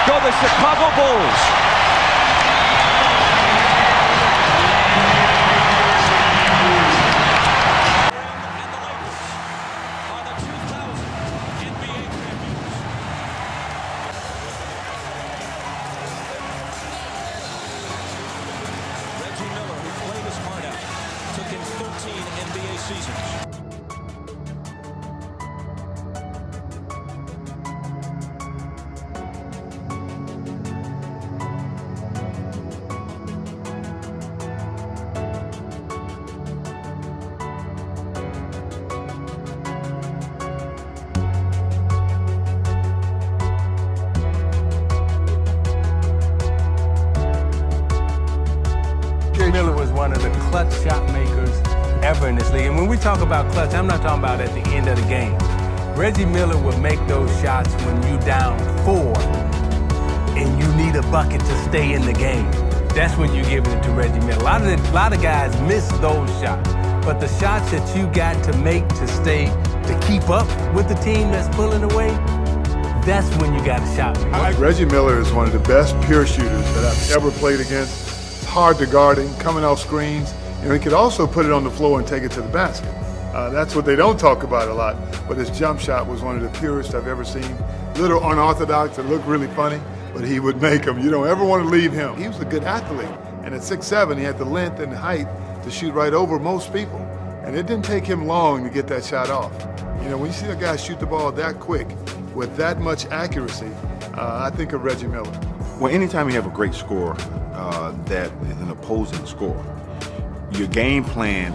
go the Chicago Bulls. Reggie Miller, who played his heart out, took him 13 NBA seasons. Miller was one of the clutch shot makers ever in this league. And when we talk about clutch, I'm not talking about at the end of the game. Reggie Miller would make those shots when you down 4 and you need a bucket to stay in the game. That's when you're giving it to Reggie Miller. A lot of guys miss those shots, but the shots that you got to make to keep up with the team that's pulling away, that's when you got a shot. Reggie Miller is one of the best pure shooters that I've ever played against. Hard to guard him, coming off screens. You know, he could also put it on the floor and take it to the basket. That's what they don't talk about a lot, but his jump shot was one of the purest I've ever seen. A little unorthodox, it looked really funny, but he would make them. You don't ever want to leave him. He was a good athlete, and at 6'7", he had the length and height to shoot right over most people, and it didn't take him long to get that shot off. You know, when you see a guy shoot the ball that quick with that much accuracy, I think of Reggie Miller. Well, anytime you have a great scorer that is an opposing scorer, your game plan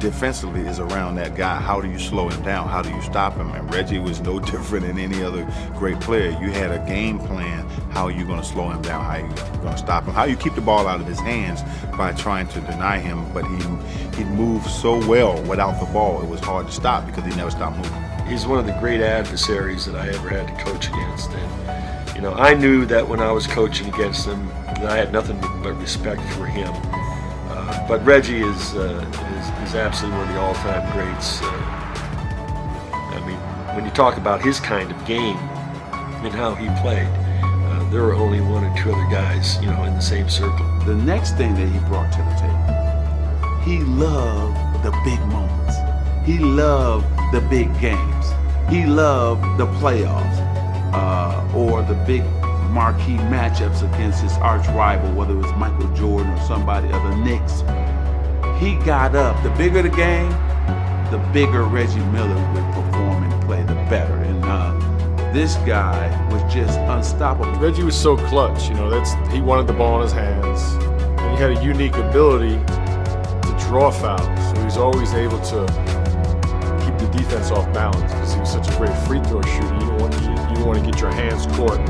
defensively is around that guy. How do you slow him down? How do you stop him? And Reggie was no different than any other great player. You had a game plan. How are you going to slow him down? How are you going to stop him? How you keep the ball out of his hands by trying to deny him, but he moved so well without the ball, it was hard to stop because he never stopped moving. He's one of the great adversaries that I ever had to coach against. And, you know, I knew that when I was coaching against him, that I had nothing but respect for him. But Reggie is absolutely one of the all-time greats. I mean, when you talk about his kind of game and how he played, there were only one or two other guys, you know, in the same circle. The next thing that he brought to the table, he loved the big moments. He loved the big games. He loved the playoffs or the big marquee matchups against his arch rival, whether it was Michael Jordan or somebody of the Knicks. He got up. The bigger the game, the bigger Reggie Miller would perform and play, the better. And this guy was just unstoppable. Reggie was so clutch, you know, he wanted the ball in his hands. And he had a unique ability to draw fouls. So he was always able to keep the defense off balance because he was such a great free throw shooter. You don't want to get your hands caught and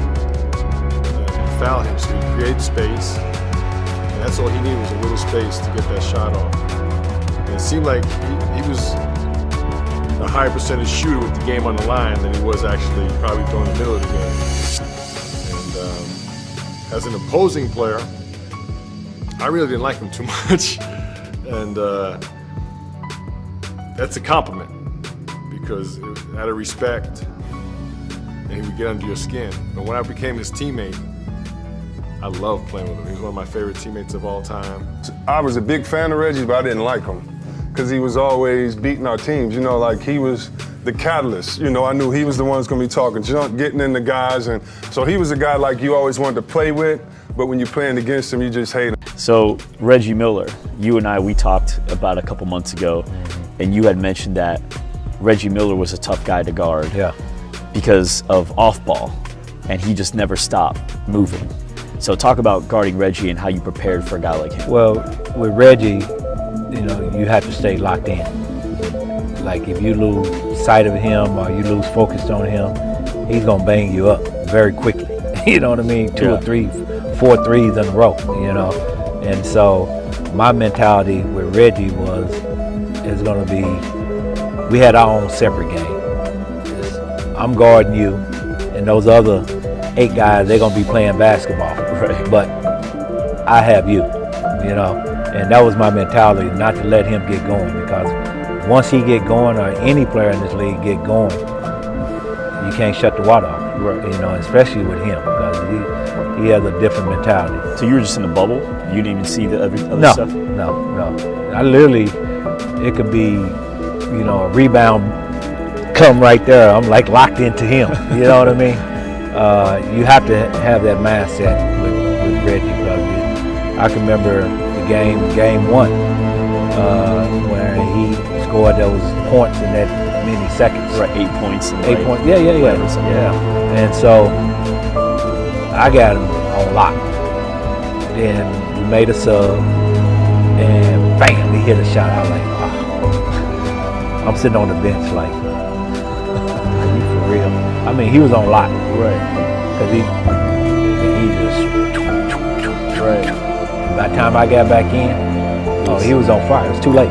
foul him. So he created space. And that's all he needed was a little space to get that shot off. And it seemed like he was a higher percentage shooter with the game on the line than he was actually probably during the middle of the game. And as an opposing player, I really didn't like him too much. And that's a compliment because out of respect, and he would get under your skin. But when I became his teammate, I loved playing with him. He was one of my favorite teammates of all time. I was a big fan of Reggie, but I didn't like him because he was always beating our teams. You know, like he was the catalyst. You know, I knew he was the one who's gonna be talking junk, getting in the guys. And so he was a guy like you always wanted to play with, but when you're playing against him, you just hate him. So Reggie Miller, you and I, we talked about a couple months ago, and you had mentioned that Reggie Miller was a tough guy to guard because of off ball, and he just never stopped moving. So talk about guarding Reggie and how you prepared for a guy like him. Well, with Reggie, you know, you have to stay locked in. Like if you lose sight of him or you lose focus on him, he's gonna bang you up very quickly. You know what I mean? 2 or 3, 4 threes in a row, you know? And so my mentality with Reggie is gonna be, we had our own separate game. I'm guarding you, and those other 8 guys, they're gonna be playing basketball. Right. But I have you, you know? And that was my mentality, not to let him get going, because once he get going, or any player in this league get going, you can't shut the water off. Right. You know, especially with him because he has a different mentality. So you were just in the bubble? You didn't even see the other stuff? No. I literally, it could be, you know, a rebound come right there. I'm like locked into him. You know what I mean? You have to have that mindset with Reggie because I can remember the game one where he scored those points in that many seconds. Right, 8 points. 8 points. Yeah. And so I got him on lock. Then we made a sub, and bam, he hit a shot. I was like, oh. I'm sitting on the bench like, are you for real? I mean, he was on lock. Right. Because he just, right. by the time I got back in, oh, he was on fire. It was too late.